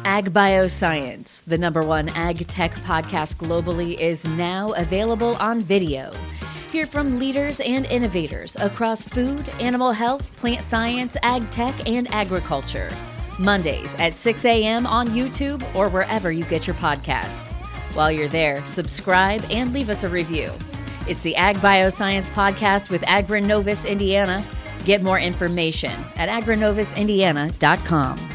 Ag Bioscience, the #1 ag tech podcast globally, is now available on video. Hear from leaders and innovators across food, animal health, plant science, ag tech, and agriculture. Mondays at 6 a.m. on YouTube or wherever you get your podcasts. While you're there, subscribe and leave us a review. It's the Ag Bioscience Podcast with Agronovis Indiana. Get more information at agronovisindiana.com.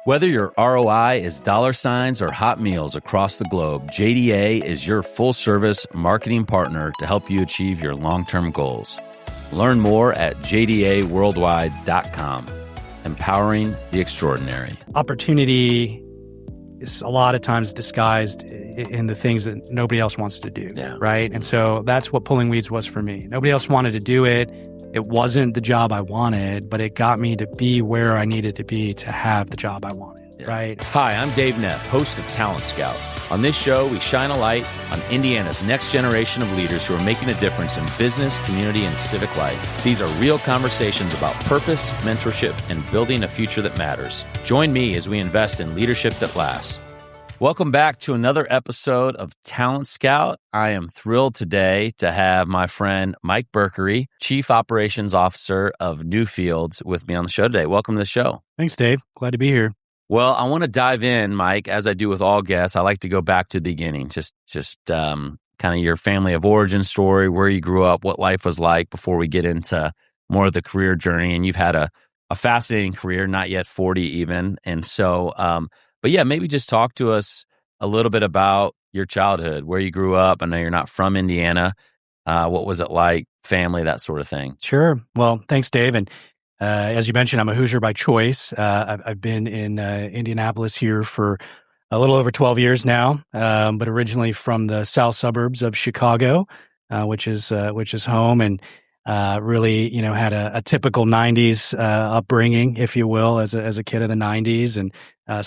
Whether your ROI is dollar signs or hot meals across the globe, JDA is your full-service marketing partner to help you achieve your long-term goals. Learn more at jdaworldwide.com. Empowering the extraordinary. Opportunity is a lot of times disguised in the things that nobody else wants to do, right? And so that's what pulling weeds was for me. Nobody else wanted to do it. It wasn't the job I wanted, but it got me to be where I needed to be to have the job I wanted, right? Hi, I'm Dave Neff, host of Talent Scout. On this show, we shine a light on Indiana's next generation of leaders who are making a difference in business, community, and civic life. These are real conversations about purpose, mentorship, and building a future that matters. Join me as we invest in leadership that lasts. Welcome back to another episode of Talent Scout. I am thrilled today to have my friend Mike Berkery, Chief Operations Officer of Newfields, with me on the show today. Welcome to the show. Thanks, Dave. Glad to be here. Well, I want to dive in, Mike, as I do with all guests. I like to go back to the beginning, just kind of your family of origin story, where you grew up, what life was like before we get into more of the career journey. And you've had a fascinating career, not yet 40 even. And so, but yeah, maybe just talk to us a little bit about your childhood, where you grew up. I know you're not from Indiana. What was it like, family, that sort of thing? Sure. Well, thanks, Dave. And as you mentioned, I'm a Hoosier by choice. I've been in Indianapolis here for a little over 12 years now, but originally from the south suburbs of Chicago, which is home, and really, had a typical 90s upbringing, if you will, as a kid of the 90s, and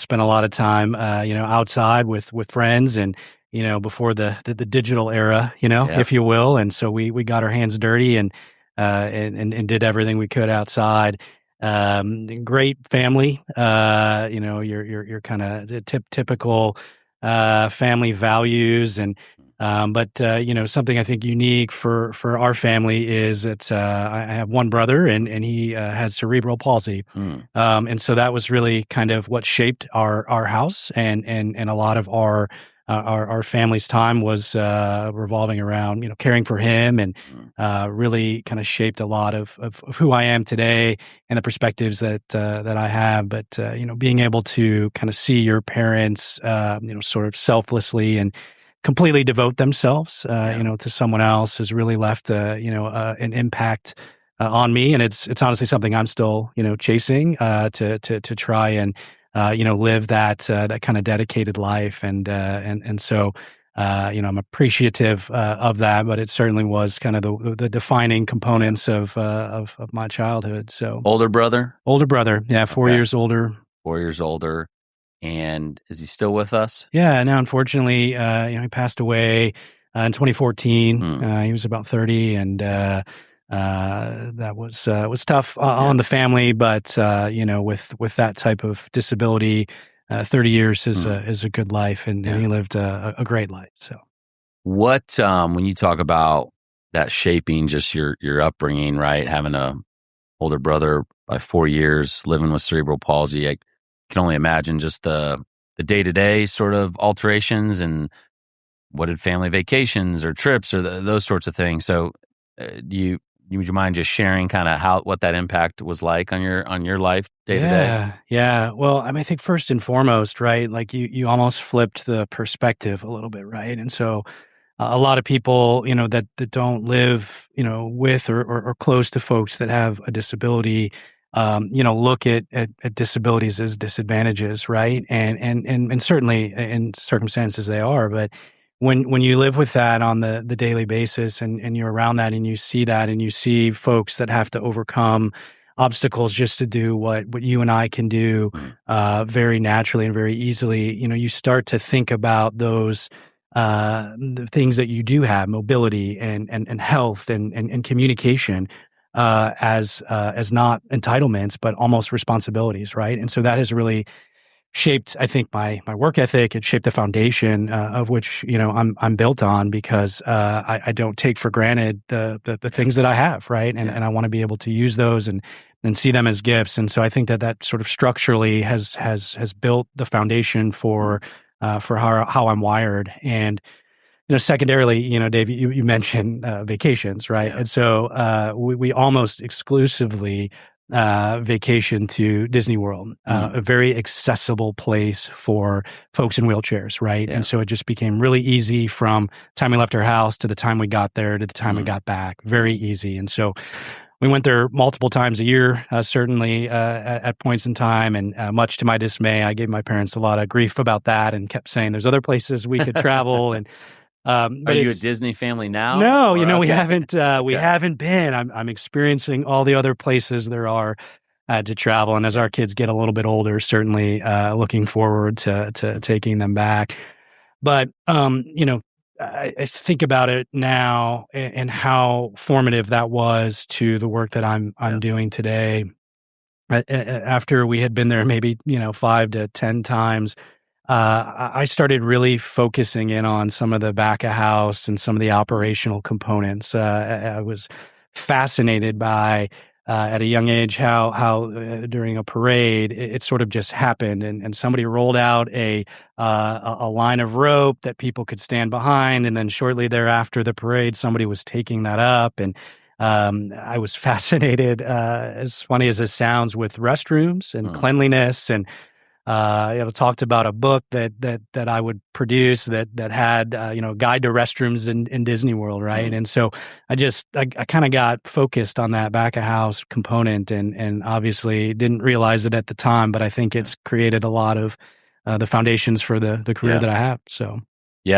spent a lot of time, outside with friends, and before the digital era, if you will. And so we got our hands dirty and did everything we could outside. Great family, your kind of typical family values, and but something I think unique for our family is that I have one brother, and he has cerebral palsy, and so that was really kind of what shaped our house, and a lot of our family's time was revolving around caring for him, and really kind of shaped a lot of who I am today and the perspectives that I have. But being able to kind of see your parents sort of selflessly and completely devote themselves to someone else has really left an impact on me, and it's honestly something I'm still chasing to try and live that kind of dedicated life, and so I'm appreciative of that, but it certainly was kind of the defining components of my childhood. So older brother, yeah, 4 years older. 4 years older. And is he still with us? Yeah, no, unfortunately, he passed away in 2014. He was about 30, and that was tough on the family. But with that type of disability, 30 years is a good life, and he lived a great life. So, what when you talk about that shaping just your upbringing, right? Having a older brother by 4 years, living with cerebral palsy, I can only imagine just the day-to-day sort of alterations, and what did family vacations or trips or those sorts of things. So would you mind just sharing kind of what that impact was like on your life day to day? Yeah. Well, I think first and foremost, right, like you almost flipped the perspective a little bit, right? And so a lot of people, that don't live, with or close to folks that have a disability, look at disabilities as disadvantages, right? And certainly in circumstances they are, but when you live with that on the daily basis, and you're around that, and you see that, and you see folks that have to overcome obstacles just to do what you and I can do, very naturally and very easily, you start to think about those the things that you do have, mobility and health and communication, as not entitlements, but almost responsibilities, right? And so that has really shaped, I think, my work ethic. It shaped the foundation of which I'm built on, because I don't take for granted the things that I have, right? And I want to be able to use those and see them as gifts. And so I think that sort of structurally has built the foundation for how I'm wired. And secondarily, Dave, you mentioned vacations, right? Yeah. And so we almost exclusively vacation to Disney World, a very accessible place for folks in wheelchairs, right? Yeah. And so it just became really easy from the time we left our house to the time we got there to the time we got back. Very easy. And so we went there multiple times a year, certainly at points in time. And much to my dismay, I gave my parents a lot of grief about that and kept saying there's other places we could travel. And are you a Disney family now? No, we haven't. We haven't been. I'm experiencing all the other places there are to travel, and as our kids get a little bit older, certainly looking forward to taking them back. But I think about it now and how formative that was to the work that I'm doing today. After we had been there, maybe 5 to 10 times. I started really focusing in on some of the back of house and some of the operational components. I was fascinated by, at a young age, how during a parade, it sort of just happened, and somebody rolled out a line of rope that people could stand behind, and then shortly thereafter, the parade, somebody was taking that up, and I was fascinated, as funny as this sounds, with restrooms and cleanliness, and talked about a book that I would produce that had guide to restrooms in Disney World, right? And so I kind of got focused on that back of house component, and obviously didn't realize it at the time, but I think it's created a lot of the foundations for the career that I have. So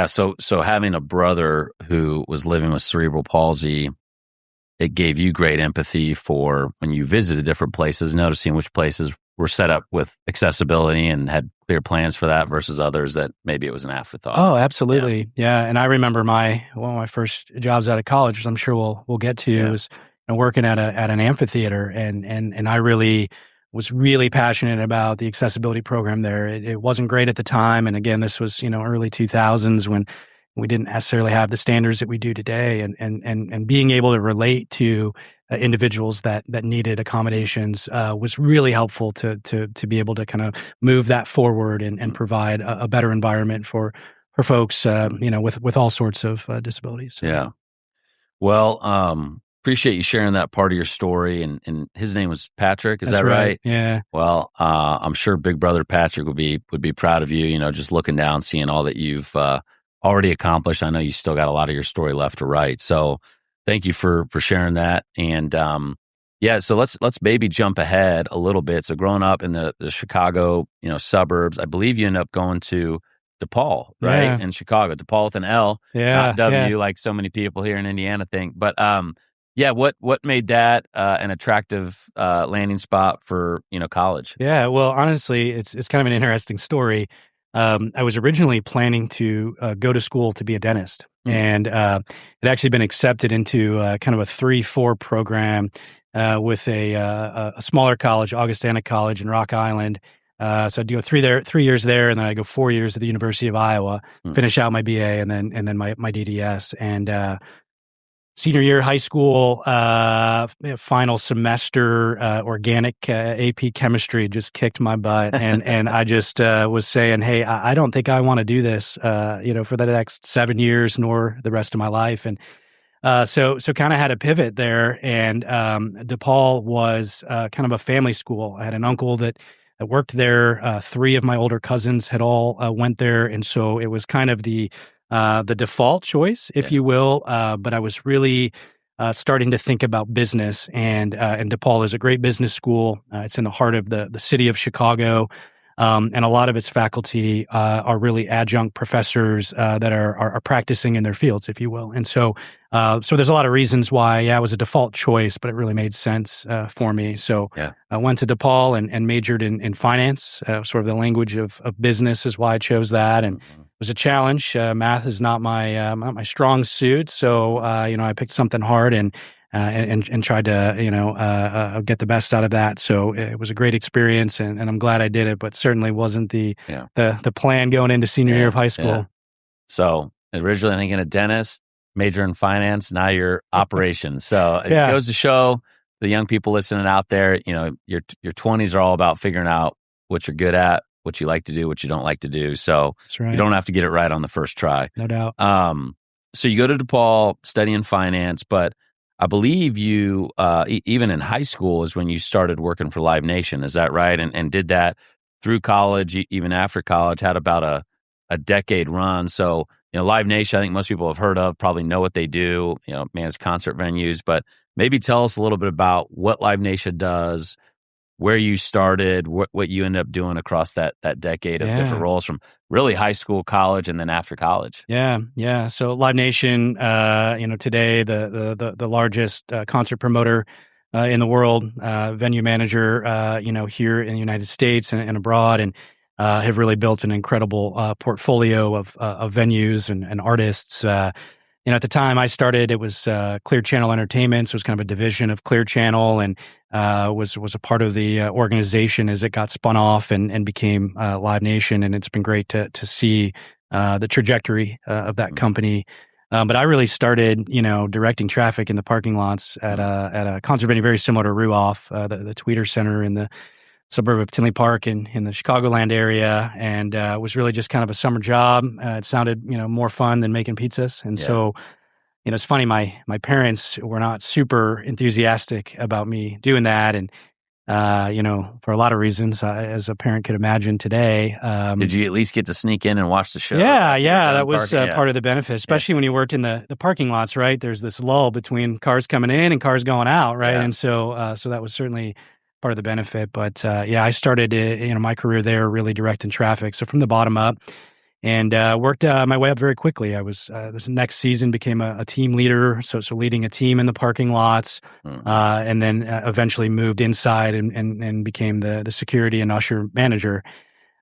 so having a brother who was living with cerebral palsy, it gave you great empathy for when you visited different places, noticing which places were set up with accessibility and had clear plans for that versus others that maybe it was an afterthought. Oh, absolutely. Yeah. And I remember one of my first jobs out of college, which I'm sure we'll get to, was working at an amphitheater. And I was really passionate about the accessibility program there. It wasn't great at the time. And again, this was, early 2000s when we didn't necessarily have the standards that we do today, and being able to relate to individuals that needed accommodations was really helpful to be able to kind of move that forward and provide a better environment for folks with all sorts of disabilities. Yeah. Well, appreciate you sharing that part of your story. And his name was Patrick. Is that right? Yeah. Well, I'm sure Big Brother Patrick would be proud of you. Just looking down, seeing all that you've already accomplished. I know you still got a lot of your story left to write. So thank you for sharing that. And so let's maybe jump ahead a little bit. So growing up in the Chicago, suburbs, I believe you end up going to DePaul, right? In Chicago, DePaul with an L, not W, like so many people here in Indiana think. But what made that an attractive landing spot for college? Yeah, well, honestly, it's kind of an interesting story. I was originally planning to go to school to be a dentist, and it actually been accepted into kind of a 3-4 program with a smaller college, Augustana College in Rock Island. So I'd go 3 years there, and then I'd go 4 years at the University of Iowa, finish out my BA, and then my DDS. And senior year high school, final semester, organic AP chemistry just kicked my butt, and I just was saying, hey, I don't think I want to do this, for the next 7 years nor the rest of my life, and so kind of had a pivot there. And DePaul was kind of a family school. I had an uncle that worked there. 3 of my older cousins had all went there, and so it was kind of the default choice, if you will. But I was really starting to think about business, and DePaul is a great business school. It's in the heart of the city of Chicago, and a lot of its faculty are really adjunct professors that are practicing in their fields, if you will. And so there's a lot of reasons why it was a default choice, but it really made sense for me. So I went to DePaul and majored in finance, sort of the language of business is why I chose that. And it was a challenge. Math is not my strong suit. So, I picked something hard and and tried to get the best out of that. So it was a great experience, and I'm glad I did it. But certainly wasn't the plan going into senior year of high school. Yeah. So originally thinking a dentist, major in finance. Now you're operations. So it goes to show the young people listening out there. Your 20s are all about figuring out what you're good at, what you like to do, what you don't like to do. So That's right. You don't have to get it right on the first try. No doubt. So you go to DePaul studying finance, but I believe you, even in high school, is when you started working for Live Nation. Is that right? And did that through college, even after college, had about a decade run. So, Live Nation, I think most people have heard of, probably know what they do, manage concert venues, but maybe tell us a little bit about what Live Nation does, where you started, what you ended up doing across that decade of different roles from really high school, college, and then after college. Yeah. So Live Nation, today the largest concert promoter in the world, venue manager, here in the United States and abroad, and have really built an incredible portfolio of venues and artists. At the time I started, it was Clear Channel Entertainment, so it was kind of a division of Clear Channel, and was a part of the organization as it got spun off and became Live Nation. And it's been great to see the trajectory of that company. But I really started, directing traffic in the parking lots at a concert venue very similar to Ruoff, the Tweeter Center in the suburb of Tinley Park in the Chicagoland area, and was really just kind of a summer job. It sounded, more fun than making pizzas. And so, it's funny, my parents were not super enthusiastic about me doing that. And, for a lot of reasons, as a parent could imagine today. Did you at least get to sneak in and watch the show? Yeah. That was part of the benefit, especially when you worked in the parking lots, right? There's this lull between cars coming in and cars going out, right? Yeah. And so that was certainly part of the benefit. But I started my career there really directing traffic, so from the bottom up, and worked my way up very quickly. I was this next season became a team leader, so leading a team in the parking lots, and then eventually moved inside and became the security and usher manager.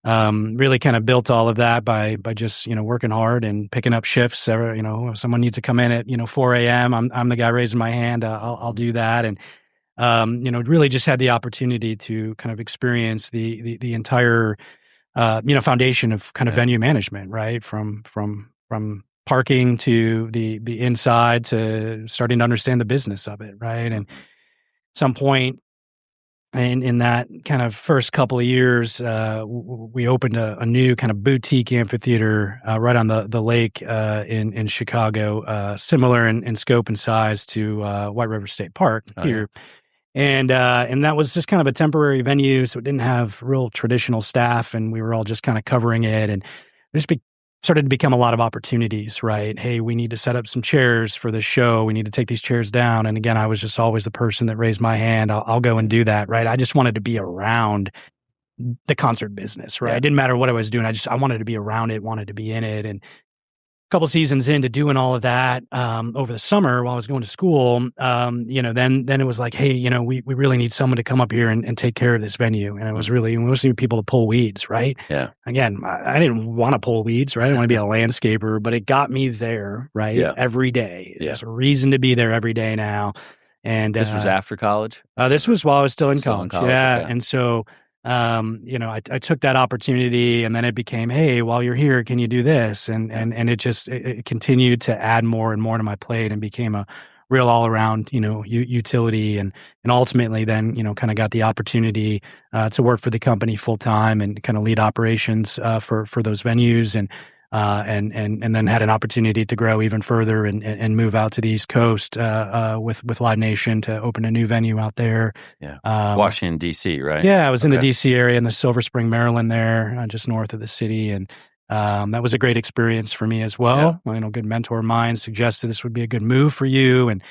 Really kind of built all of that by just working hard and picking up shifts. If someone needs to come in at 4 a.m., I'm the guy raising my hand. I'll do that. And really just had the opportunity to kind of experience the entire, foundation of kind of venue management, right? From parking to the inside to starting to understand the business of it, right? And some point in that kind of first couple of years, we opened a new kind of boutique amphitheater right on the lake in Chicago, similar in scope and size to White River State Park here. Yeah. And that was just kind of a temporary venue, so it didn't have real traditional staff, and we were all just kind of covering it. And there just started to become a lot of opportunities, right? Hey, we need to set up some chairs for this show. We need to take these chairs down. And again, I was just always the person that raised my hand. I'll go and do that, right? I just wanted to be around the concert business, right? Yeah. It didn't matter what I was doing. I wanted to be around it, wanted to be in it. And couple seasons into doing all of that over the summer while I was going to school, then it was like, hey, we really need someone to come up here and take care of this venue. And it was really, we mostly people to pull weeds, right? Yeah. Again, I didn't want to pull weeds, right? I didn't want to be a landscaper, but it got me there, right? Yeah. Every day. Yeah. There's a reason to be there every day now. And this was after college? This was while I was still in college. Yeah. Okay. And so I took that opportunity, and then it became, hey, while you're here, can you do this? And it continued to add more and more to my plate and became a real all around, utility. And ultimately then, kind of got the opportunity, to work for the company full time and kind of lead operations, for those venues. And then had an opportunity to grow even further and move out to the East Coast with Live Nation to open a new venue out there. Yeah, Washington D.C., right? Yeah, I was in the D.C. area in the Silver Spring, Maryland, there, just north of the city, and that was a great experience for me as well. Yeah. Good mentor of mine suggested this would be a good move for you, and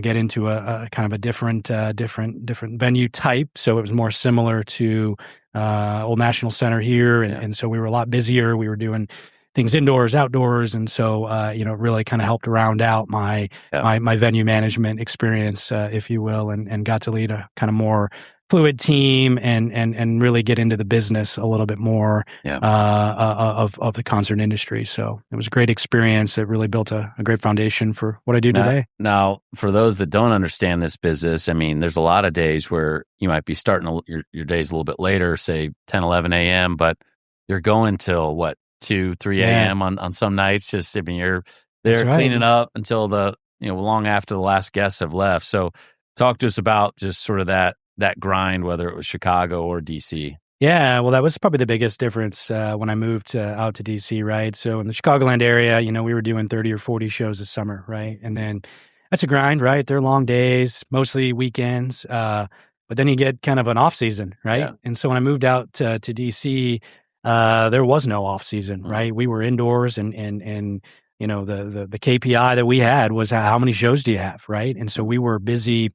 get into a kind of a different venue type. So it was more similar to Old National Center here, and so we were a lot busier. We were doing things indoors, outdoors. And so, it really kind of helped round out my venue management experience, if you will, and got to lead a kind of more fluid team and really get into the business a little bit more of the concert industry. So it was a great experience. It really built a great foundation for what I do today. Now, for those that don't understand this business, I mean, there's a lot of days where you might be starting your days a little bit later, say 10, 11 a.m., but you're going till what, 2, 3 a.m. on some nights. Just, I mean, you're there cleaning up until long after the last guests have left. So talk to us about just sort of that grind, whether it was Chicago or DC. Yeah, well, that was probably the biggest difference when I moved out to DC, right? So in the Chicagoland area, we were doing 30 or 40 shows a summer, right? And then that's a grind, right? They're long days, mostly weekends, but then you get kind of an off season, right? Yeah. And so when I moved out to DC, there was no off season, right? We were indoors and the KPI that we had was how many shows do you have, right? And so we were busy,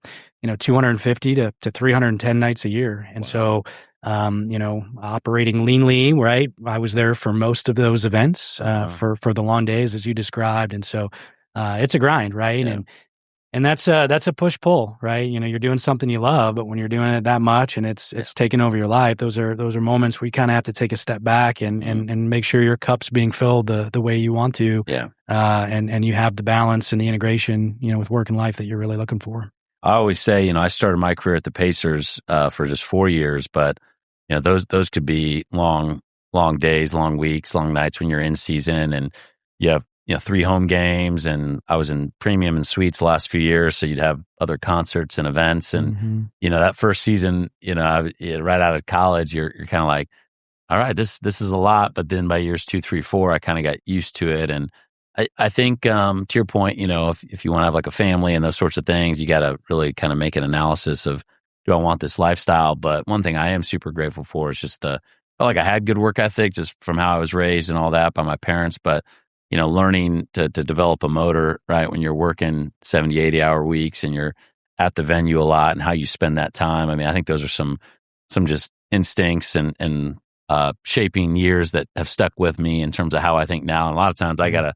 250 to 310 nights a year. And so, operating leanly, right? I was there for most of those events, for the long days as you described. And so, it's a grind, right? Yeah. And that's a push pull, right? You're doing something you love, but when you're doing it that much and it's taking over your life, those are moments where you kind of have to take a step back and make sure your cup's being filled the way you want to. Yeah. And you have the balance and the integration, with work and life that you're really looking for. I always say, I started my career at the Pacers for just 4 years, but those could be long days, long weeks, long nights when you're in season, and you have 3 home games, and I was in premium and suites the last few years, so you'd have other concerts and events, and that first season, right out of college, you're kind of like, all right, this is a lot, but then by years 2, 3, 4, I kind of got used to it, and I think to your point, if you want to have like a family and those sorts of things, you got to really kind of make an analysis of, do I want this lifestyle? But one thing I am super grateful for is just felt like I had good work ethic just from how I was raised and all that by my parents, but learning to develop a motor, right, when you're working 70, 80-hour weeks and you're at the venue a lot and how you spend that time. I mean, I think those are some just instincts and shaping years that have stuck with me in terms of how I think now. And a lot of times I gotta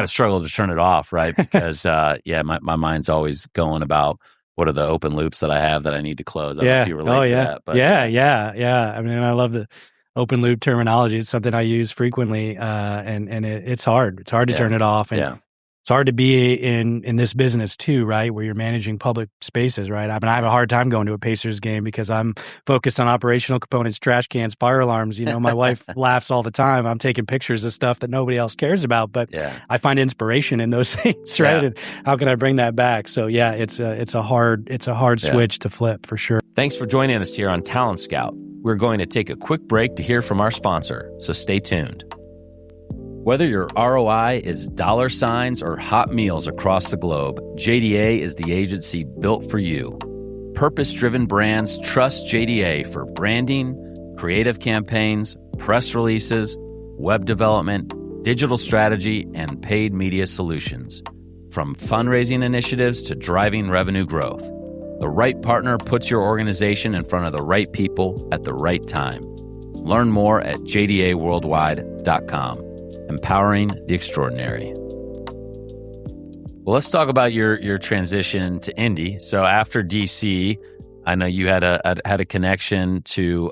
struggle to turn it off, right? Because my mind's always going about what are the open loops that I have that I need to close. I don't know if you relate to that. But yeah. I mean, I love the open loop terminology. It's something I use frequently, and it's hard. It's hard to turn it off, and it's hard to be in this business too, right? Where you're managing public spaces, right? I mean, I have a hard time going to a Pacers game because I'm focused on operational components, trash cans, fire alarms. My wife laughs all the time. I'm taking pictures of stuff that nobody else cares about, but I find inspiration in those things, right? And how can I bring that back? So it's a hard switch to flip for sure. Thanks for joining us here on Talent Scout. We're going to take a quick break to hear from our sponsor, so stay tuned. Whether your ROI is dollar signs or hot meals across the globe, JDA is the agency built for you. Purpose-driven brands trust JDA for branding, creative campaigns, press releases, web development, digital strategy, and paid media solutions. From fundraising initiatives to driving revenue growth, the right partner puts your organization in front of the right people at the right time. Learn more at jdaworldwide.com. Empowering the extraordinary. Well, let's talk about your transition to Indy. So after DC, I know you had a connection to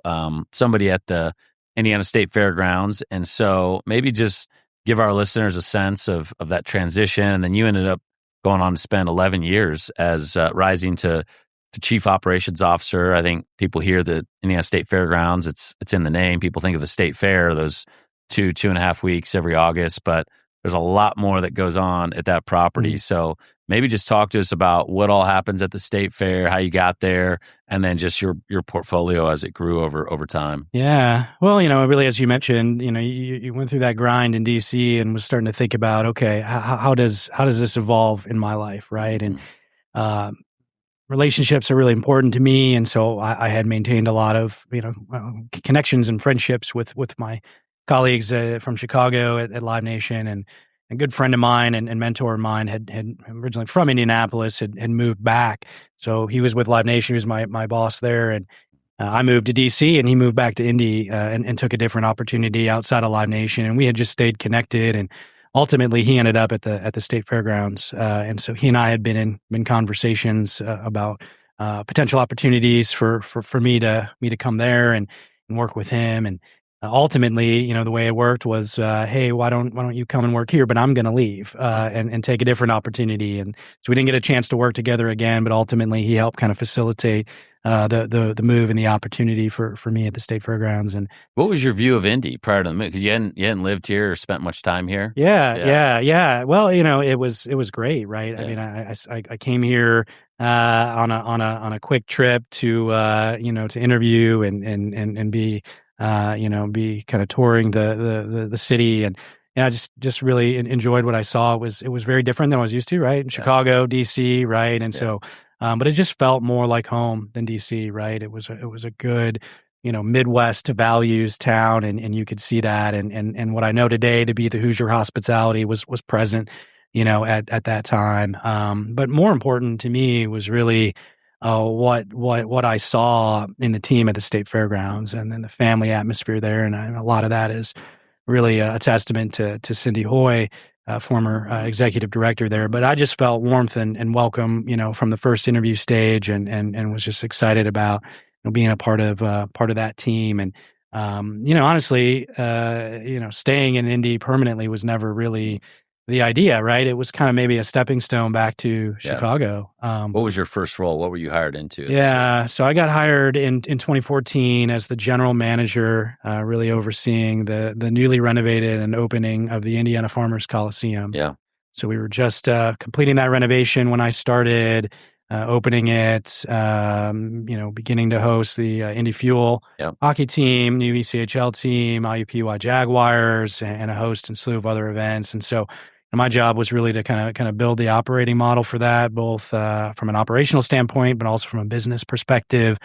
somebody at the Indiana State Fairgrounds, and so maybe just give our listeners a sense of that transition. And then you ended up going on to spend 11 years as rising to Chief Operations Officer. I think people hear the Indiana State Fairgrounds. It's in the name. People think of the State Fair, those 2.5 weeks every August, but there's a lot more that goes on at that property. So maybe just talk to us about what all happens at the State Fair, how you got there, and then just your portfolio as it grew over time. Yeah. Well, really, as you mentioned, you went through that grind in DC and was starting to think about, okay, how does this evolve in my life, right? And relationships are really important to me, and so I had maintained a lot of connections and friendships with my colleagues from Chicago at Live Nation, and a good friend of mine and mentor of mine had originally from Indianapolis, had moved back. So he was with Live Nation. He was my boss there. And I moved to DC and he moved back to Indy and took a different opportunity outside of Live Nation. And we had just stayed connected. And ultimately he ended up at the State Fairgrounds. And so he and I had been in conversations about potential opportunities for me to come there and work with him. And ultimately, the way it worked was, hey, why don't you come and work here? But I'm going to leave and take a different opportunity. And so we didn't get a chance to work together again. But ultimately, he helped kind of facilitate the move and the opportunity for me at the State Fairgrounds. And what was your view of Indy prior to the move? Because you hadn't lived here or spent much time here. Yeah. Well, it was great, right? Yeah. I mean, I came here on a quick trip to to interview and be be kind of touring the city, and I just really enjoyed what I saw. It was very different than I was used to, right? In Chicago, DC, right? And so, but it just felt more like home than DC, right? It was a good, Midwest values town, and you could see that, and what I know today to be the Hoosier hospitality was present, at that time. But more important to me was really what I saw in the team at the State Fairgrounds, and then the family atmosphere there. And a lot of that is really a testament to Cindy Hoy, former executive director there. But I just felt warmth and welcome, from the first interview stage, and was just excited about being a part of that team. And honestly, staying in Indy permanently was never really the idea, right? It was kind of maybe a stepping stone back to Chicago. What was your first role? What were you hired into? So I got hired in 2014 as the general manager, really overseeing the newly renovated and opening of the Indiana Farmers Coliseum. Yeah. So we were just completing that renovation when I started, opening it, beginning to host the Indy Fuel hockey team, new ECHL team, IUPUI Jaguars, and a host and slew of other events. And so my job was really to kind of build the operating model for that, both from an operational standpoint, but also from a business perspective,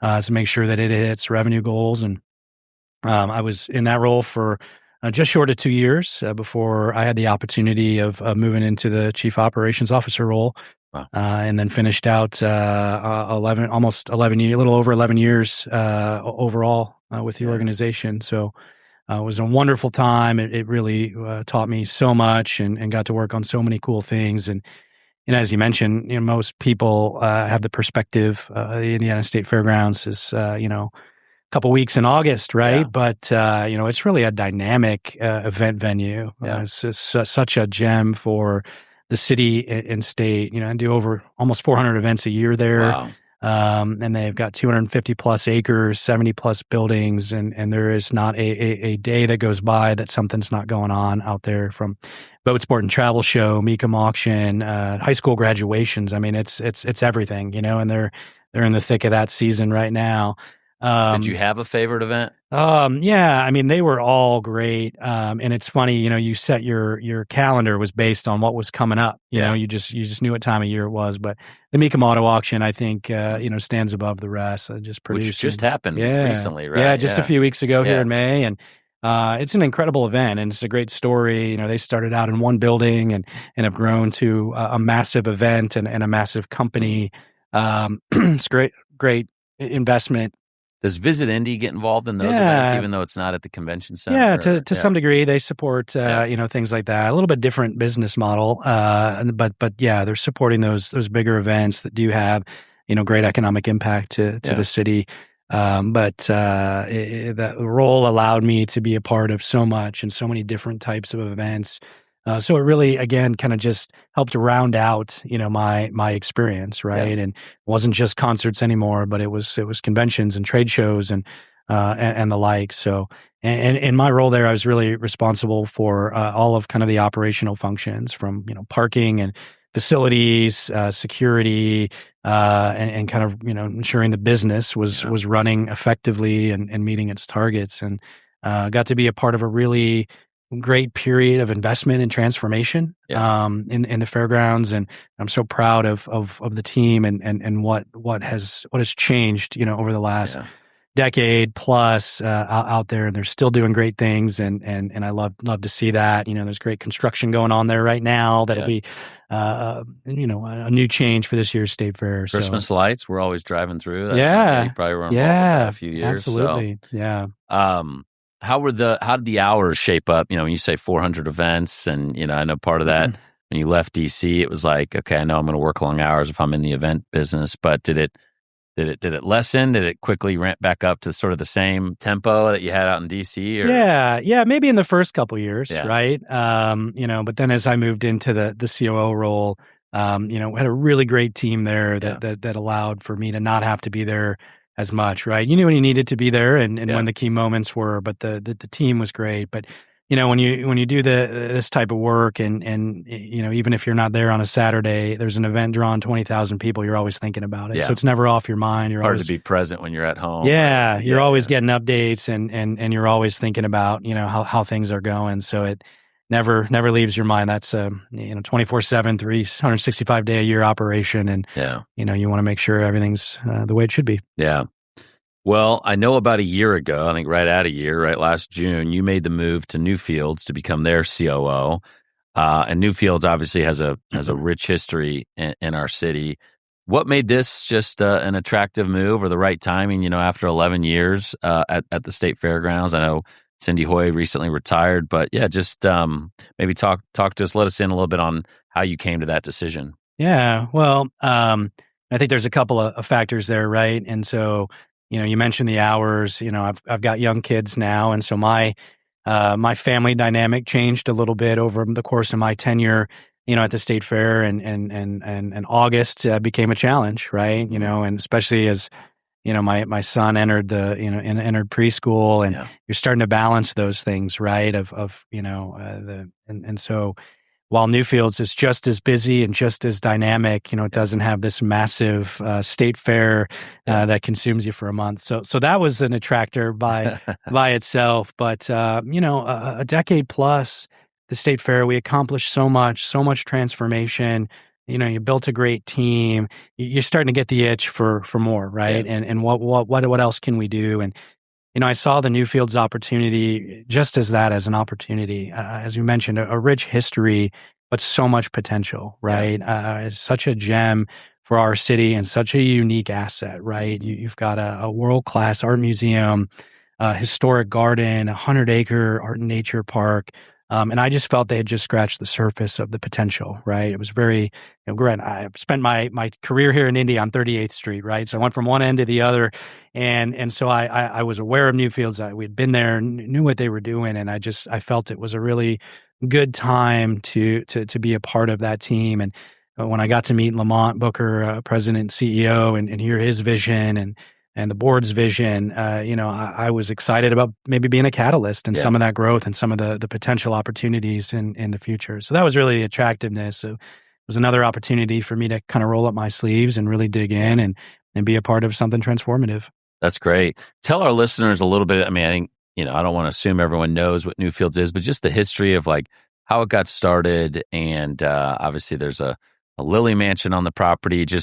to make sure that it hit its revenue goals. And I was in that role for just short of 2 years before I had the opportunity of moving into the chief operations officer role. Wow. And then finished out almost 11 years, a little over 11 years overall with the organization. So it was a wonderful time. It really taught me so much and got to work on so many cool things. And as you mentioned, most people have the perspective the Indiana State Fairgrounds is, a couple weeks in August, right? Yeah. But, it's really a dynamic event venue. Yeah. It's just such a gem for the city and state, and do over almost 400 events a year there. Wow. And they've got 250 plus acres, 70 plus buildings, and there is not a day that goes by that something's not going on out there, from boat sport and travel show, Mecum auction, high school graduations. I mean, it's everything, and they're in the thick of that season right now. Did you have a favorite event? Yeah, I mean, they were all great. And it's funny, you set your calendar was based on what was coming up. You just knew what time of year it was. But the Mecum Auto Auction, I think, stands above the rest. Just produced, which just happened recently, right? Yeah, just a few weeks ago here in May, and it's an incredible event, and it's a great story. They started out in one building and have grown to a massive event and a massive company. It's great investment. Does Visit Indy get involved in those events, even though it's not at the convention center? Yeah, to some degree, they support things like that. A little bit different business model, but yeah, they're supporting those bigger events that do have great economic impact to the city. But that role allowed me to be a part of so much and so many different types of events. So it really, again, kind of just helped round out, my experience, right? And it wasn't just concerts anymore, but it was conventions and trade shows and the like. So, and in my role there, I was really responsible for all of kind of the operational functions, from parking and facilities, security, and kind of ensuring the business was running effectively and meeting its targets, and got to be a part of a really great period of investment and transformation in the fairgrounds, and I'm so proud of the team and what has changed over the last decade plus out there, and they're still doing great things, and I love to see that. There's great construction going on there right now that'll be a new change for this year's State Fair. Christmas lights, we're always driving through. That's you probably were involved with a few years. Absolutely. So. Yeah. How did the hours shape up? When you say 400 events, and I know part of that when you left DC, it was like, okay, I know I'm going to work long hours if I'm in the event business, but did it lessen? Did it quickly ramp back up to sort of the same tempo that you had out in DC? Or? Yeah, maybe in the first couple of years, Yeah. right? But then as I moved into the COO role, had a really great team there that allowed for me to not have to be there as much, right? You knew when you needed to be there and when the key moments were, but the team was great. But when you do this type of work and even if you're not there on a Saturday, there's an event drawing 20,000 people, you're always thinking about it. Yeah. So it's never off your mind. You're hard always to be present when you're at home. Yeah, right? You're always getting updates and you're always thinking about how things are going. So it never leaves your mind. That's 24/7, 365 day a year operation, and you want to make sure everything's the way it should be. Yeah. Well, I know about a year ago, I think right last June, you made the move to Newfields to become their COO. And Newfields obviously has a rich history in our city. What made this just an attractive move or the right timing, after 11 years at the State Fairgrounds? I know Cindy Hoy recently retired, but just maybe talk to us, let us in a little bit on how you came to that decision. Yeah, well, I think there's a couple of factors there, right? And so, you mentioned the hours. I've got young kids now, and so my family dynamic changed a little bit over the course of my tenure, at the State Fair, and August became a challenge, right? And especially as my son entered entered preschool, and you're starting to balance those things, right? So while Newfields is just as busy and just as dynamic, it doesn't have this massive state fair that consumes you for a month. So that was an attractor by itself. But a decade plus, the state fair, we accomplished so much transformation. You built a great team. You're starting to get the itch for more, right? Yeah. And what else can we do? And I saw the Newfields opportunity just as an opportunity. As you mentioned, a rich history, but so much potential, right? It's such a gem for our city and such a unique asset, right? You've got a world-class art museum, a historic garden, 100-acre art and nature park. And I just felt they had just scratched the surface of the potential, right? It was very, great. I've spent my career here in Indy on 38th Street, right? So I went from one end to the other. And so I was aware of Newfields. We'd been there, knew what they were doing. And I felt it was a really good time to be a part of that team. And when I got to meet Lamont Booker, president and CEO, and hear his vision and the board's vision, I was excited about maybe being a catalyst in some of that growth and some of the potential opportunities in the future. So that was really the attractiveness. So it was another opportunity for me to kind of roll up my sleeves and really dig in and be a part of something transformative. That's great. Tell our listeners a little bit. I mean, I think, I don't want to assume everyone knows what Newfields is, but just the history of like how it got started. And obviously there's a Lilly mansion on the property, there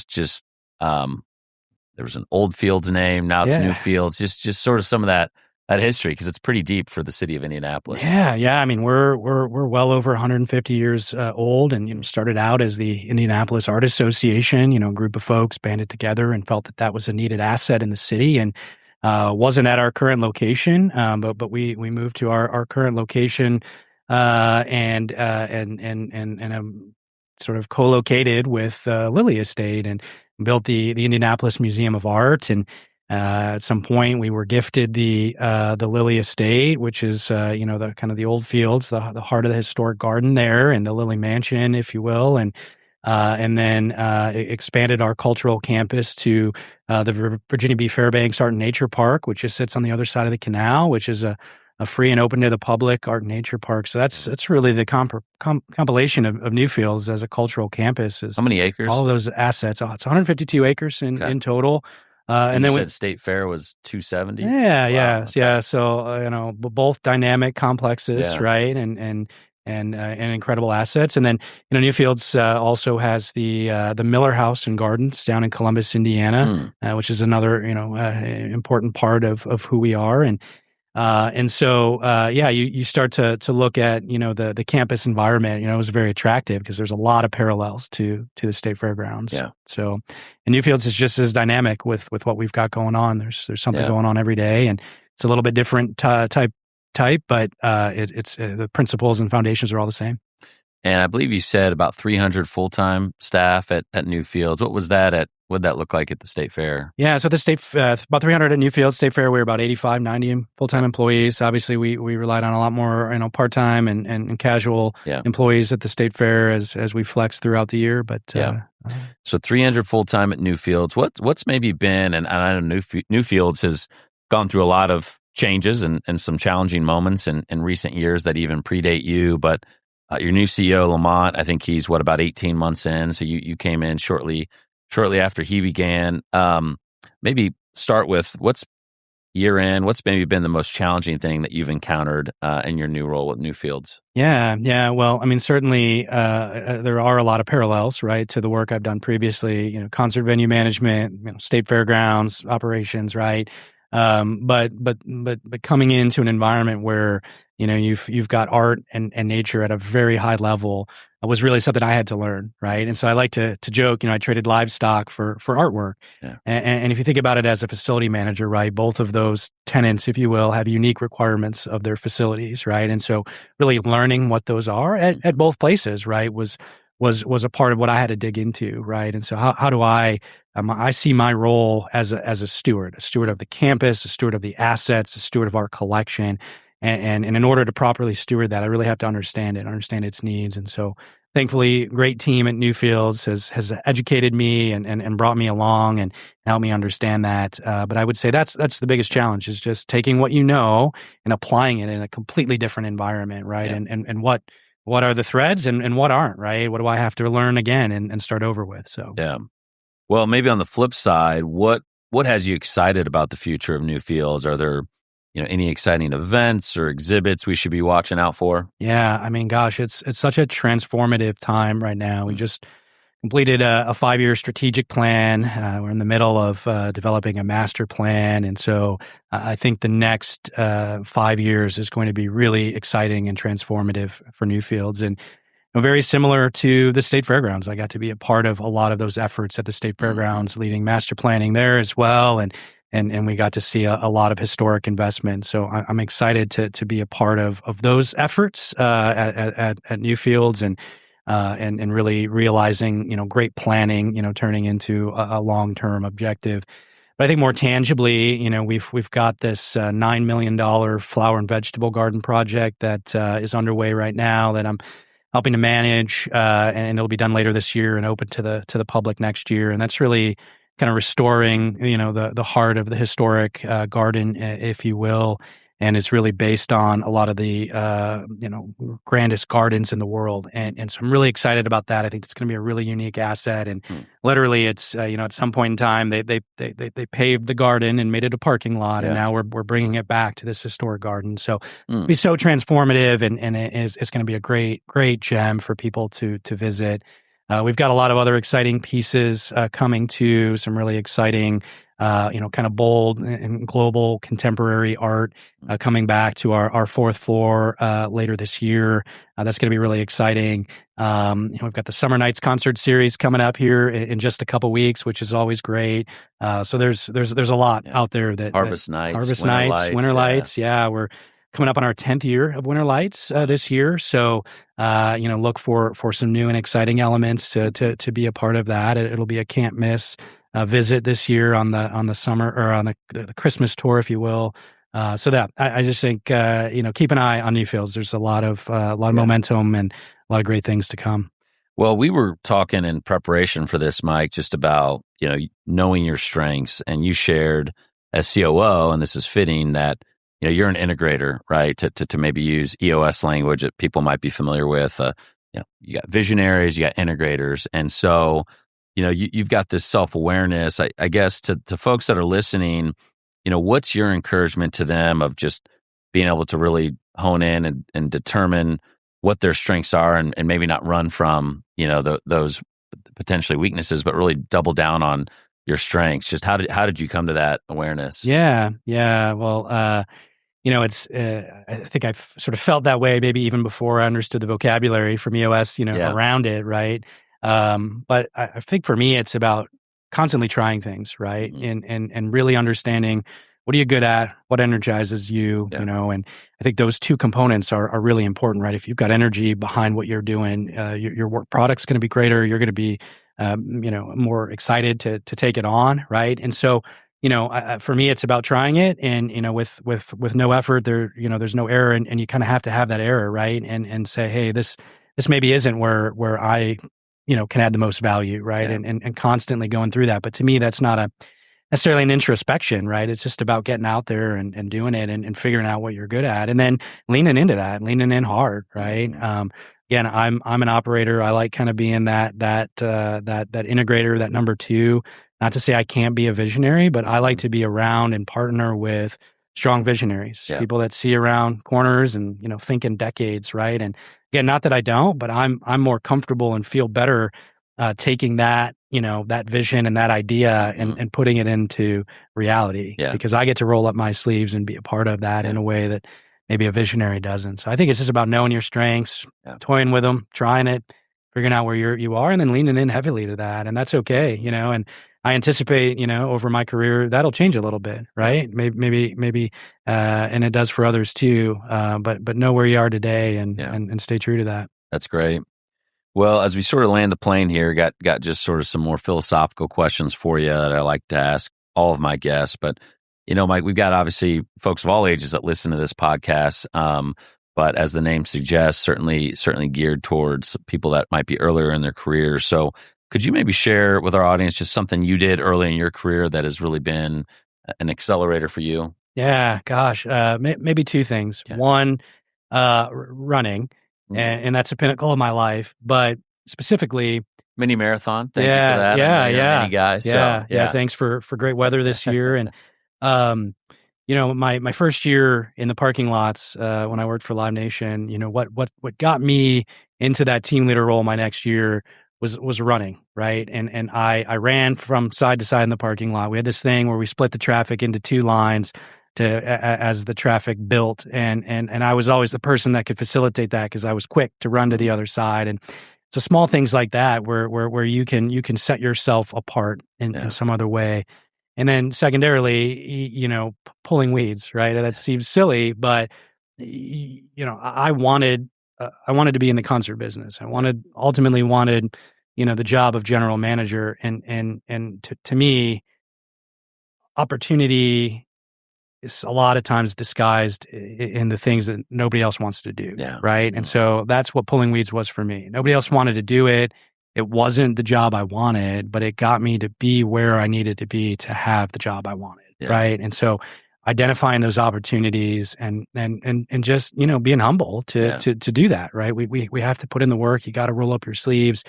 was an Old Fields name. Now it's Newfields. Just sort of some of that history, because it's pretty deep for the city of Indianapolis. Yeah. I mean, we're well over 150 years old, and started out as the Indianapolis Art Association. A group of folks banded together and felt that was a needed asset in the city, and wasn't at our current location, but we moved to our current location, and sort of co-located with Lilly Estate, and built the Indianapolis Museum of Art. And at some point we were gifted the Lilly Estate, which is the kind of the Old Fields, the heart of the historic garden there, and the Lilly Mansion, if you will, and then expanded our cultural campus to the Virginia B. Fairbanks Art and Nature Park, which just sits on the other side of the canal, which is a free and open to the public art and nature park. So that's really the compilation of Newfields as a cultural campus. How many acres? All of those assets. It's 152 acres in total. And then said State Fair was 270. Yeah. So both dynamic complexes, right, and incredible assets. And then Newfields also has the Miller House and Gardens down in Columbus, Indiana, which is another important part of who we are. And so you start to look at, the campus environment, it was very attractive because there's a lot of parallels to the State Fairgrounds. Yeah. So, and Newfields is just as dynamic with what we've got going on. There's something going on every day, and it's a little bit different type, but it's the principles and foundations are all the same. And I believe you said about 300 full-time staff at Newfields. What was that at? What did that look like at the State Fair? Yeah, so the state, about 300 at Newfields. State Fair, we were about 85, 90 full-time employees. Obviously, we relied on a lot more, part-time and casual employees at the State Fair as we flexed throughout the year. But so 300 full-time at Newfields. What's maybe been, and I know Newfields has gone through a lot of changes and some challenging moments in recent years that even predate you, but your new CEO, Lamont, I think he's about 18 months in. So you came in shortly after he began. Maybe start with what's year in, what's maybe been the most challenging thing that you've encountered in your new role with Newfields? Yeah. Well, I mean, certainly there are a lot of parallels, right, to the work I've done previously. Concert venue management, state fairgrounds operations, right. But coming into an environment where you've got art and nature at a very high level was really something I had to learn, right? And so I like to joke, I traded livestock for artwork. Yeah. And if you think about it as a facility manager, right, both of those tenants, if you will, have unique requirements of their facilities, right? And so really learning what those are at both places, right, was a part of what I had to dig into, right? And so how do I see my role as a steward of the campus, a steward of the assets, a steward of our collection. And in order to properly steward that, I really have to understand its needs. And so thankfully, great team at Newfields has educated me and brought me along and helped me understand that. But I would say that's the biggest challenge, is just taking what you know and applying it in a completely different environment, right? Yeah. And what are the threads and what aren't, right? What do I have to learn again and start over with? So yeah. Well, maybe on the flip side, what has you excited about the future of Newfields? Are there any exciting events or exhibits we should be watching out for? Yeah, I mean, gosh, it's such a transformative time right now. We just completed a 5-year strategic plan. We're in the middle of developing a master plan. And so I think the next 5 years is going to be really exciting and transformative for Newfields. And very similar to the State Fairgrounds. I got to be a part of a lot of those efforts at the State Fairgrounds, leading master planning there as well. And we got to see a lot of historic investment. So I'm excited to be a part of those efforts at Newfields and really realizing, great planning, turning into a long-term objective. But I think more tangibly, we've got this $9 million flower and vegetable garden project that is underway right now that I'm helping to manage, and it'll be done later this year and open to the public next year. And that's really kind of restoring, the heart of the historic garden, if you will, and it's really based on a lot of the, grandest gardens in the world. And so I'm really excited about that. I think it's going to be a really unique asset. And literally, it's at some point in time they paved the garden and made it a parking lot, and now we're bringing it back to this historic garden. So it'll be so transformative, and it's going to be a great gem for people to visit. We've got a lot of other exciting pieces coming to, some really exciting, kind of bold and global contemporary art coming back to our fourth floor later this year. That's going to be really exciting. We've got the Summer Nights concert series coming up here in just a couple weeks, which is always great. So there's a lot out there Harvest Nights, Winter Lights. Yeah, we're coming up on our 10th year of Winter Lights this year. So, look for some new and exciting elements to be a part of that. It'll be a can't miss visit this year on the summer, or on the Christmas tour, if you will. So that I just think, keep an eye on Newfields. There's a lot of momentum and a lot of great things to come. Well, we were talking in preparation for this, Mike, just about, knowing your strengths, and you shared as COO, and this is fitting, that you're an integrator, right? To maybe use EOS language that people might be familiar with. You got visionaries, you got integrators. And so, you've got this self-awareness. I guess to folks that are listening, what's your encouragement to them of just being able to really hone in and determine what their strengths are, and maybe not run from, those potentially weaknesses, but really double down on your strengths? Just how did you come to that awareness? Yeah. Well, it's, I think I've sort of felt that way maybe even before I understood the vocabulary from EOS, around it, right? But I think for me, it's about constantly trying things, right? And really understanding what are you good at? What energizes you? Yeah. You know, and I think those two components are really important, right? If you've got energy behind what you're doing, your work product's going to be greater. You're going to be, more excited to take it on, right? And so, for me, it's about trying it, and with no effort, there's no error, and you kind of have to have that error, right? And say, hey, this maybe isn't where I, can add the most value, right? Yeah. And constantly going through that. But to me, that's not necessarily an introspection, right? It's just about getting out there and doing it and figuring out what you're good at, and then leaning into that, leaning in hard, right? Again, I'm an operator. I like kind of being that integrator, that number two. Not to say I can't be a visionary, but I like to be around and partner with strong visionaries, people that see around corners and think in decades, right? And again, not that I don't, but I'm more comfortable and feel better taking that that vision and that idea and putting it into reality, because I get to roll up my sleeves and be a part of that in a way that maybe a visionary doesn't. So I think it's just about knowing your strengths, toying with them, trying it, figuring out where you are, and then leaning in heavily to that. And that's okay, and I anticipate, over my career, that'll change a little bit, right? Maybe, and it does for others too. But know where you are today and stay true to that. That's great. Well, as we sort of land the plane here, got just sort of some more philosophical questions for you that I like to ask all of my guests. But, Mike, we've got obviously folks of all ages that listen to this podcast. But as the name suggests, certainly geared towards people that might be earlier in their careers. So could you maybe share with our audience just something you did early in your career that has really been an accelerator for you? Yeah, gosh, maybe two things. Okay. One, running, and that's a pinnacle of my life. But specifically, mini marathon. Thank you for that. Mini guy. Yeah. Thanks for great weather this year. And my first year in the parking lots when I worked for Live Nation, what got me into that team leader role my next year was running, right? And I ran from side to side in the parking lot. We had this thing where we split the traffic into two lines as the traffic built, and I was always the person that could facilitate that because I was quick to run to the other side. And so small things like that where you can set yourself apart in some other way. And then secondarily, pulling weeds, right? That seems silly, but I wanted to be in the concert business. I ultimately wanted, the job of general manager. And to me, opportunity is a lot of times disguised in the things that nobody else wants to do. Right. And so that's what pulling weeds was for me. Nobody else wanted to do it. It wasn't the job I wanted, but it got me to be where I needed to be to have the job I wanted. Right. And so identifying those opportunities and just, being humble to do that. Right. We have to put in the work. You got to roll up your sleeves.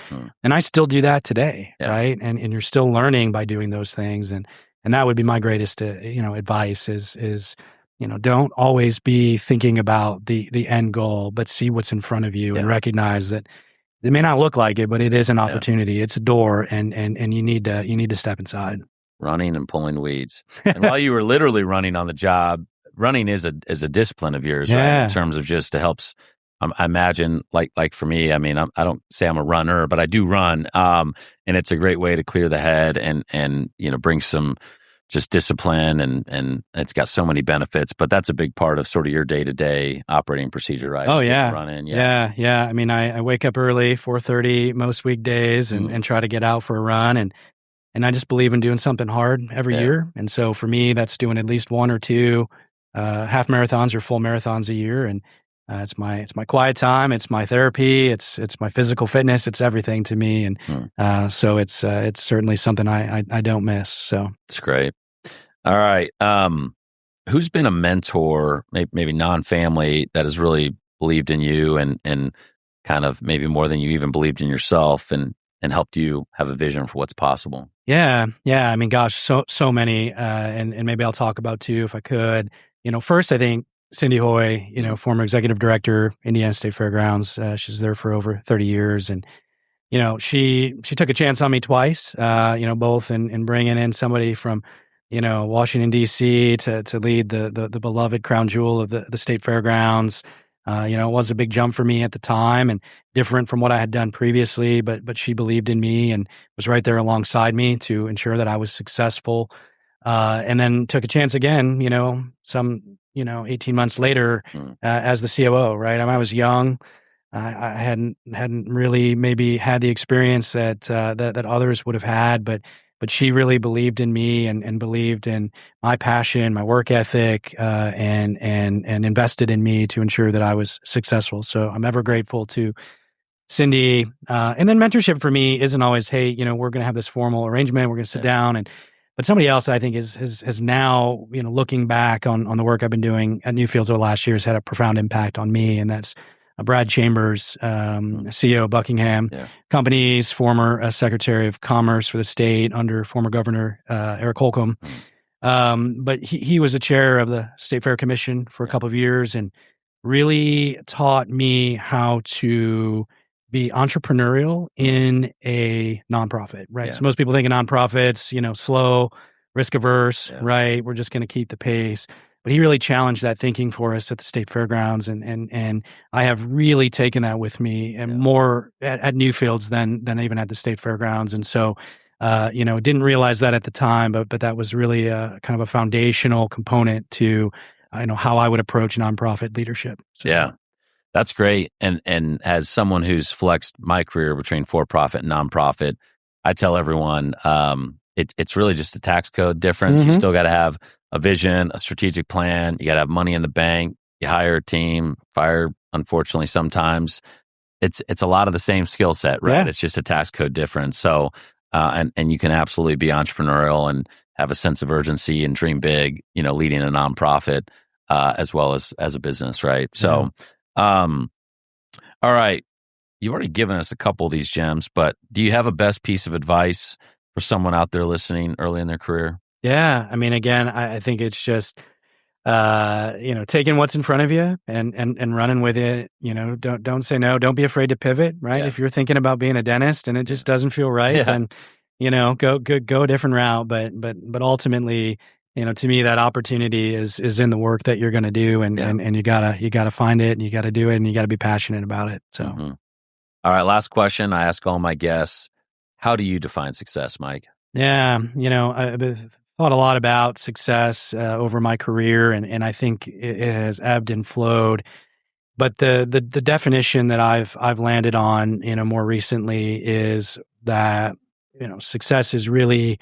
And I still do that today. Right. And you're still learning by doing those things. And that would be my greatest, advice is, don't always be thinking about the end goal, but see what's in front of you and recognize that it may not look like it, but it is an opportunity. It's a door, and you need to step inside. Running and pulling weeds. And while you were literally running on the job, running is a discipline of yours, right? In terms of just it helps. I imagine, like for me, I mean, I don't say I'm a runner, but I do run, and it's a great way to clear the head and bring some just discipline, and it's got so many benefits. But that's a big part of sort of your day-to-day operating procedure, right? Oh, yeah. Running, yeah. I mean, I wake up early, 4:30 most weekdays, and try to get out for a run, and I just believe in doing something hard every year. And so for me, that's doing at least one or two half marathons or full marathons a year, and it's my quiet time. It's my therapy. It's my physical fitness. It's everything to me. And so it's certainly something I don't miss. So it's great. All right. Who's been a mentor, maybe non-family, that has really believed in you and kind of maybe more than you even believed in yourself and helped you have a vision for what's possible? Yeah. I mean, gosh, so many. And maybe I'll talk about two if I could. First, I think Cindy Hoy, former executive director, Indiana State Fairgrounds. She's there for over 30 years. And, she took a chance on me twice, both in bringing in somebody from, Washington, D.C. to lead the beloved crown jewel of the State Fairgrounds. It was a big jump for me at the time and different from what I had done previously, but she believed in me and was right there alongside me to ensure that I was successful. and then took a chance again, 18 months later, as the COO, right? I was young. I hadn't really maybe had the experience that others would have had, but she really believed in me and believed in my passion, my work ethic, and invested in me to ensure that I was successful. So I'm ever grateful to Cindy. And then mentorship for me isn't always, hey, we're going to have this formal arrangement. We're going to sit down but somebody else I think has now, looking back on the work I've been doing at Newfields over the last year has had a profound impact on me. And that's Brad Chambers, CEO of Buckingham Companies, former Secretary of Commerce for the state under former Governor Eric Holcomb. But he was the chair of the State Fair Commission for a couple of years and really taught me how to be entrepreneurial in a nonprofit, right? Yeah. So most people think of nonprofits, slow, risk averse, right? We're just going to keep the pace. But he really challenged that thinking for us at the State Fairgrounds, and I have really taken that with me, and more at Newfields than even at the State Fairgrounds. And so, didn't realize that at the time, but that was really a kind of a foundational component to, how I would approach nonprofit leadership. So, yeah, that's great. And as someone who's flexed my career between for-profit and nonprofit, I tell everyone, it's really just a tax code difference. You still got to have a vision, a strategic plan. You got to have money in the bank. You hire a team, fire, unfortunately, sometimes. It's a lot of the same skill set, right? Yeah. It's just a tax code difference. So, and you can absolutely be entrepreneurial and have a sense of urgency and dream big, leading a nonprofit, as well as a business, right? So, all right. You've already given us a couple of these gems, but do you have a best piece of advice for someone out there listening early in their career? Yeah. I mean, again, I think it's just, taking what's in front of you and running with it. Don't say no. Don't be afraid to pivot, right? Yeah. If you're thinking about being a dentist and it just doesn't feel right, then, go a different route. But ultimately, to me, that opportunity is in the work that you're going to do, and you gotta find it, and you gotta do it, and you gotta be passionate about it. So, All right, last question. I ask all my guests, how do you define success, Mike? Yeah, I've thought a lot about success over my career, and I think it has ebbed and flowed. But the definition that I've landed on, more recently is that success is really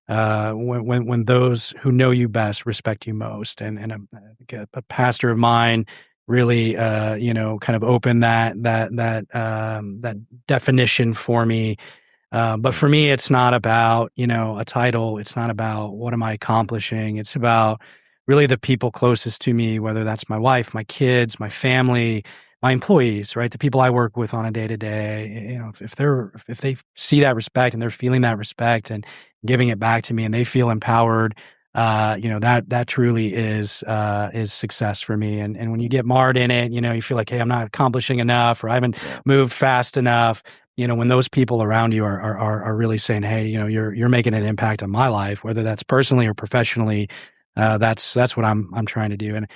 when those who know you best respect you most. And a pastor of mine really kind of opened that definition for me. But for me, it's not about, a title. It's not about what am I accomplishing. It's about really the people closest to me, whether that's my wife, my kids, my family, my employees, right? The people I work with on a day-to-day, if they see that respect and they're feeling that respect and giving it back to me and they feel empowered, that truly is success for me. And when you get marred in it, you feel like, hey, I'm not accomplishing enough, or I haven't moved fast enough. When those people around you are really saying, hey, you're making an impact on my life, whether that's personally or professionally, that's what I'm trying to do. And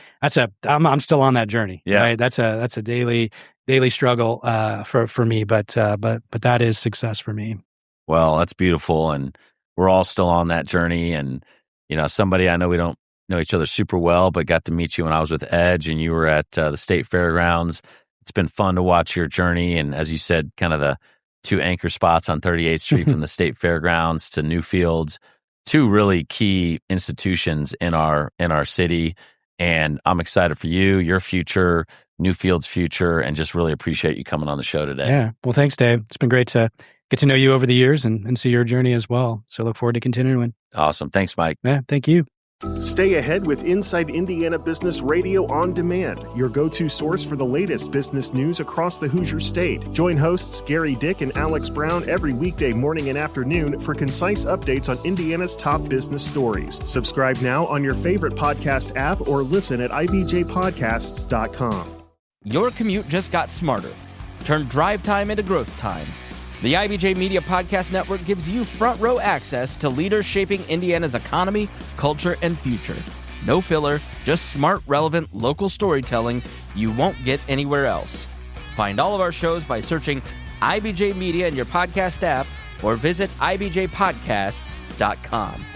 I'm still on that journey. Yeah. Right. That's a daily struggle, for me, but that is success for me. Well, that's beautiful. And we're all still on that journey. And, somebody I know, we don't know each other super well, but got to meet you when I was with Edge and you were at the State Fairgrounds. It's been fun to watch your journey. And as you said, kind of the two anchor spots on 38th Street from the State Fairgrounds to Newfields, two really key institutions in our city. And I'm excited for you, your future, Newfields' future, and just really appreciate you coming on the show today. Yeah. Well, thanks, Dave. It's been great to get to know you over the years and see your journey as well. So look forward to continuing. Awesome. Thanks, Mike. Yeah. Thank you. Stay ahead with Inside Indiana Business Radio on Demand, your go-to source for the latest business news across the Hoosier State. Join hosts Gary Dick and Alex Brown every weekday morning and afternoon for concise updates on Indiana's top business stories. Subscribe now on your favorite podcast app or listen at ibjpodcasts.com. Your commute just got smarter. Turn drive time into growth time. The IBJ Media Podcast Network gives you front row access to leaders shaping Indiana's economy, culture, and future. No filler, just smart, relevant, local storytelling you won't get anywhere else. Find all of our shows by searching IBJ Media in your podcast app or visit ibjpodcasts.com.